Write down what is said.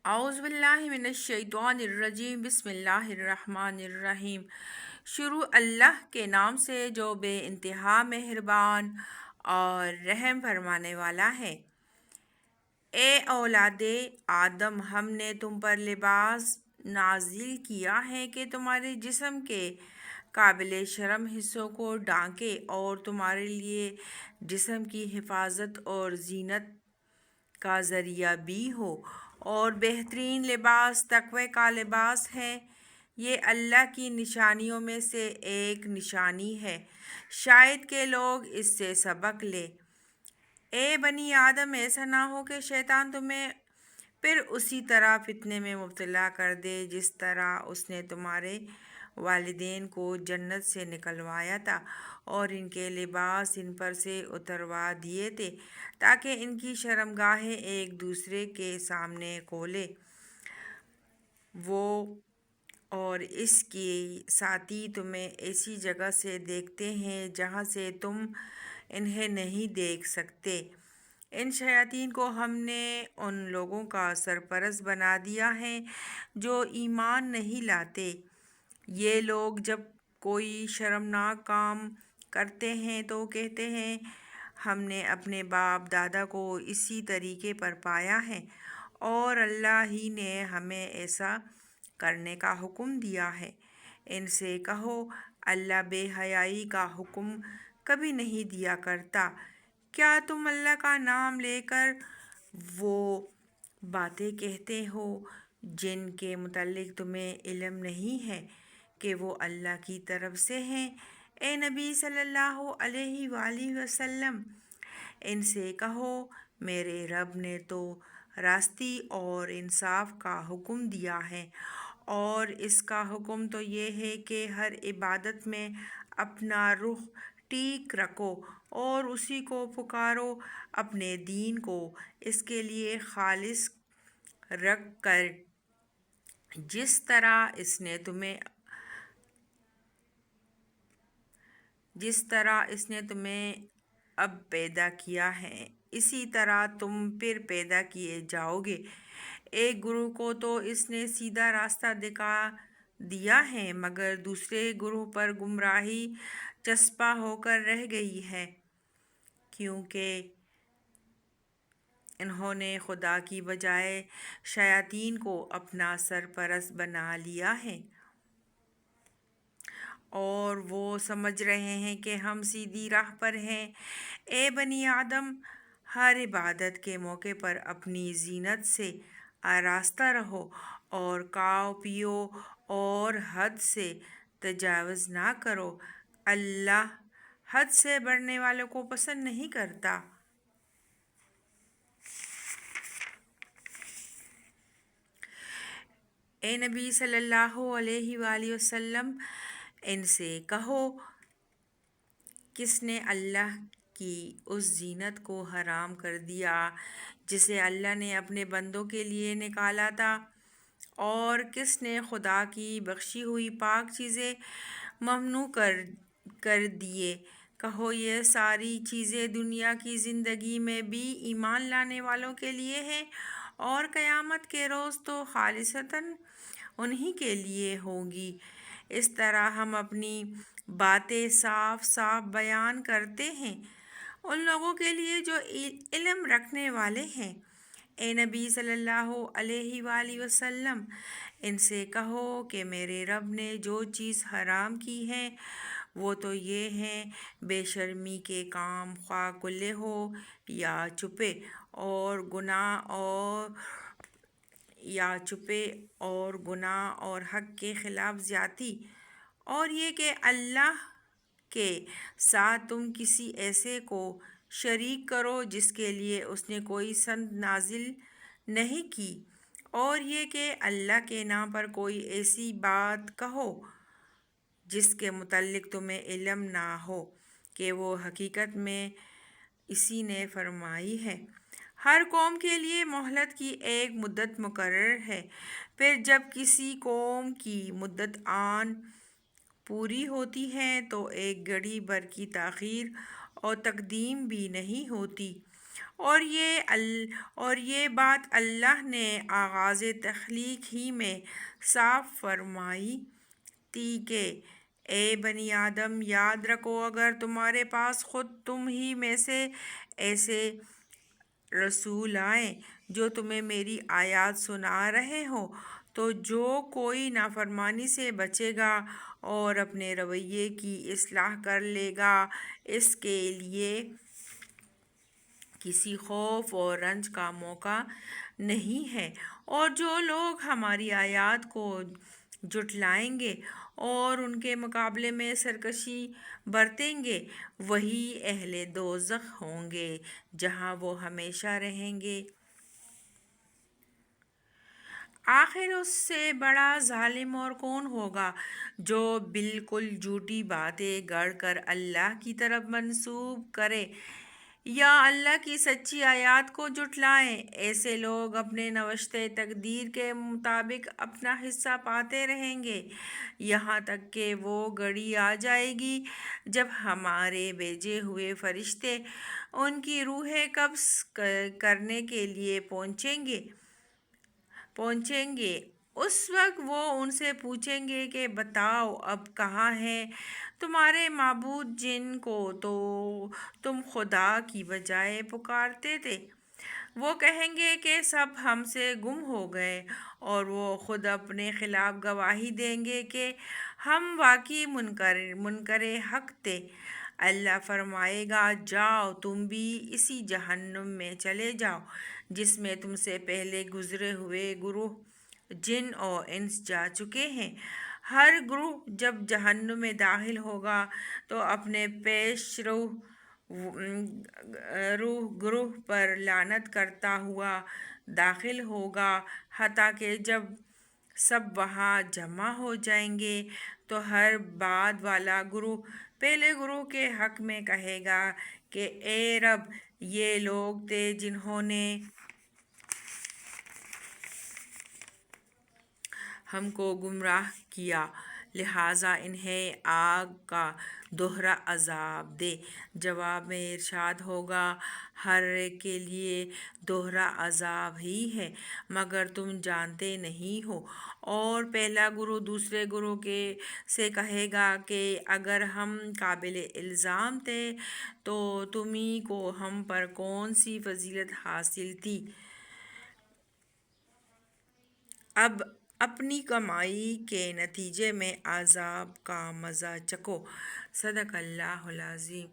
اعوذ باللہ من الشیطان الرجیم بسم اللہ الرحمن الرحیم۔ شروع اللہ کے نام سے جو بے انتہا مہربان اور رحم فرمانے والا ہے۔ اے اولاد آدم، ہم نے تم پر لباس نازل کیا ہے کہ تمہارے جسم کے قابل شرم حصوں کو ڈھانکے اور تمہارے لیے جسم کی حفاظت اور زینت کا ذریعہ بھی ہو، اور بہترین لباس تقوی کا لباس ہے۔ یہ اللہ کی نشانیوں میں سے ایک نشانی ہے، شاید کہ لوگ اس سے سبق لیں۔ اے بنی آدم، ایسا نہ ہو کہ شیطان تمہیں پھر اسی طرح فتنے میں مبتلا کر دے جس طرح اس نے تمہارے والدین کو جنت سے نکلوایا تھا اور ان کے لباس ان پر سے اتروا دیے تھے تاکہ ان کی شرمگاہیں ایک دوسرے کے سامنے کھولے۔ وہ اور اس کے ساتھی تمہیں ایسی جگہ سے دیکھتے ہیں جہاں سے تم انہیں نہیں دیکھ سکتے۔ ان شیاطین کو ہم نے ان لوگوں کا سرپرست بنا دیا ہے جو ایمان نہیں لاتے۔ یہ لوگ جب کوئی شرمناک کام کرتے ہیں تو کہتے ہیں ہم نے اپنے باپ دادا کو اسی طریقے پر پایا ہے اور اللہ ہی نے ہمیں ایسا کرنے کا حکم دیا ہے۔ ان سے کہو اللہ بے حیائی کا حکم کبھی نہیں دیا کرتا۔ کیا تم اللہ کا نام لے کر وہ باتیں کہتے ہو جن کے متعلق تمہیں علم نہیں ہے کہ وہ اللہ کی طرف سے ہیں؟ اے نبی صلی اللہ علیہ وآلہ وسلم، ان سے کہو میرے رب نے تو راستی اور انصاف کا حکم دیا ہے، اور اس کا حکم تو یہ ہے کہ ہر عبادت میں اپنا رخ ٹھیک رکھو اور اسی کو پکارو، اپنے دین کو اس کے لیے خالص رکھ کر جس طرح اس نے تمہیں اب پیدا کیا ہے اسی طرح تم پھر پیدا کیے جاؤ گے۔ ایک گروہ کو تو اس نے سیدھا راستہ دکھا دیا ہے مگر دوسرے گروہ پر گمراہی چسپاں ہو کر رہ گئی ہے، کیونکہ انہوں نے خدا کی بجائے شیاطین کو اپنا سرپرست بنا لیا ہے اور وہ سمجھ رہے ہیں کہ ہم سیدھی راہ پر ہیں۔ اے بنی آدم، ہر عبادت کے موقع پر اپنی زینت سے آراستہ رہو اور کھاؤ پیو اور حد سے تجاوز نہ کرو۔ اللہ حد سے بڑھنے والوں کو پسند نہیں کرتا۔ اے نبی صلی اللہ علیہ وآلہ وسلم، ان سے کہو کس نے اللہ کی اس زینت کو حرام کر دیا جسے اللہ نے اپنے بندوں کے لیے نکالا تھا، اور کس نے خدا کی بخشی ہوئی پاک چیزیں ممنوع کر دیے؟ کہو یہ ساری چیزیں دنیا کی زندگی میں بھی ایمان لانے والوں کے لیے ہیں اور قیامت کے روز تو خالصتاً انہی کے لیے ہوں گی۔ اس طرح ہم اپنی باتیں صاف صاف بیان کرتے ہیں ان لوگوں کے لیے جو علم رکھنے والے ہیں۔ اے نبی صلی اللہ علیہ وآلہ وسلم، ان سے کہو کہ میرے رب نے جو چیز حرام کی ہے وہ تو یہ ہیں بے شرمی کے کام، خواہ کھلے ہو یا چھپے، اور گناہ اور حق کے خلاف زیادتی، اور یہ کہ اللہ کے ساتھ تم کسی ایسے کو شریک کرو جس کے لیے اس نے کوئی سند نازل نہیں کی، اور یہ کہ اللہ کے نام پر کوئی ایسی بات کہو جس کے متعلق تمہیں علم نہ ہو کہ وہ حقیقت میں اسی نے فرمائی ہے۔ ہر قوم کے لیے مہلت کی ایک مدت مقرر ہے، پھر جب کسی قوم کی مدت آن پوری ہوتی ہے تو ایک گھڑی بھر کی تاخیر اور تقدیم بھی نہیں ہوتی، اور یہ بات اللہ نے آغاز تخلیق ہی میں صاف فرمائی تھی کہ اے بنی آدم، یاد رکھو اگر تمہارے پاس خود تم ہی میں سے ایسے رسول آئیں جو تمہیں میری آیات سنا رہے ہوں، تو جو کوئی نافرمانی سے بچے گا اور اپنے رویے کی اصلاح کر لے گا، اس کے لیے کسی خوف اور رنج کا موقع نہیں ہے۔ اور جو لوگ ہماری آیات کو جھٹلائیں گے اور ان کے مقابلے میں سرکشی برتیں گے، وہی اہل دوزخ ہوں گے جہاں وہ ہمیشہ رہیں گے۔ آخر اس سے بڑا ظالم اور کون ہوگا جو بالکل جھوٹی باتیں گڑھ کر اللہ کی طرف منسوب کرے یا اللہ کی سچی آیات کو جھٹلائیں۔ ایسے لوگ اپنے نوشتہ تقدیر کے مطابق اپنا حصہ پاتے رہیں گے، یہاں تک کہ وہ گھڑی آ جائے گی جب ہمارے بھیجے ہوئے فرشتے ان کی روحیں قبض کرنے کے لیے پہنچیں گے۔ اس وقت وہ ان سے پوچھیں گے کہ بتاؤ اب کہاں ہے تمہارے معبود جن کو تو تم خدا کی بجائے پکارتے تھے؟ وہ کہیں گے کہ سب ہم سے گم ہو گئے، اور وہ خود اپنے خلاف گواہی دیں گے کہ ہم واقعی منکر حق تھے۔ اللہ فرمائے گا، جاؤ تم بھی اسی جہنم میں چلے جاؤ جس میں تم سے پہلے گزرے ہوئے گروہ جن اور انس جا چکے ہیں۔ ہر گروہ جب جہنم میں داخل ہوگا تو اپنے پیش رو گروہ پر لعنت کرتا ہوا داخل ہوگا، حتیٰ کہ جب سب وہاں جمع ہو جائیں گے تو ہر بعد والا گروہ پہلے گروہ کے حق میں کہے گا کہ اے رب، یہ لوگ تھے جنہوں نے ہم کو گمراہ کیا، لہٰذا انہیں آگ کا دوہرا عذاب دے۔ جواب میں ارشاد ہوگا، ہر ایک کے لیے دوہرا عذاب ہی ہے، مگر تم جانتے نہیں ہو۔ اور پہلا گروہ دوسرے گروہ سے کہے گا کہ اگر ہم قابل الزام تھے تو تمہیں کو ہم پر کون سی فضیلت حاصل تھی؟ اب اپنی کمائی کے نتیجے میں عذاب کا مزہ چکھو۔ صدق اللہ العظیم۔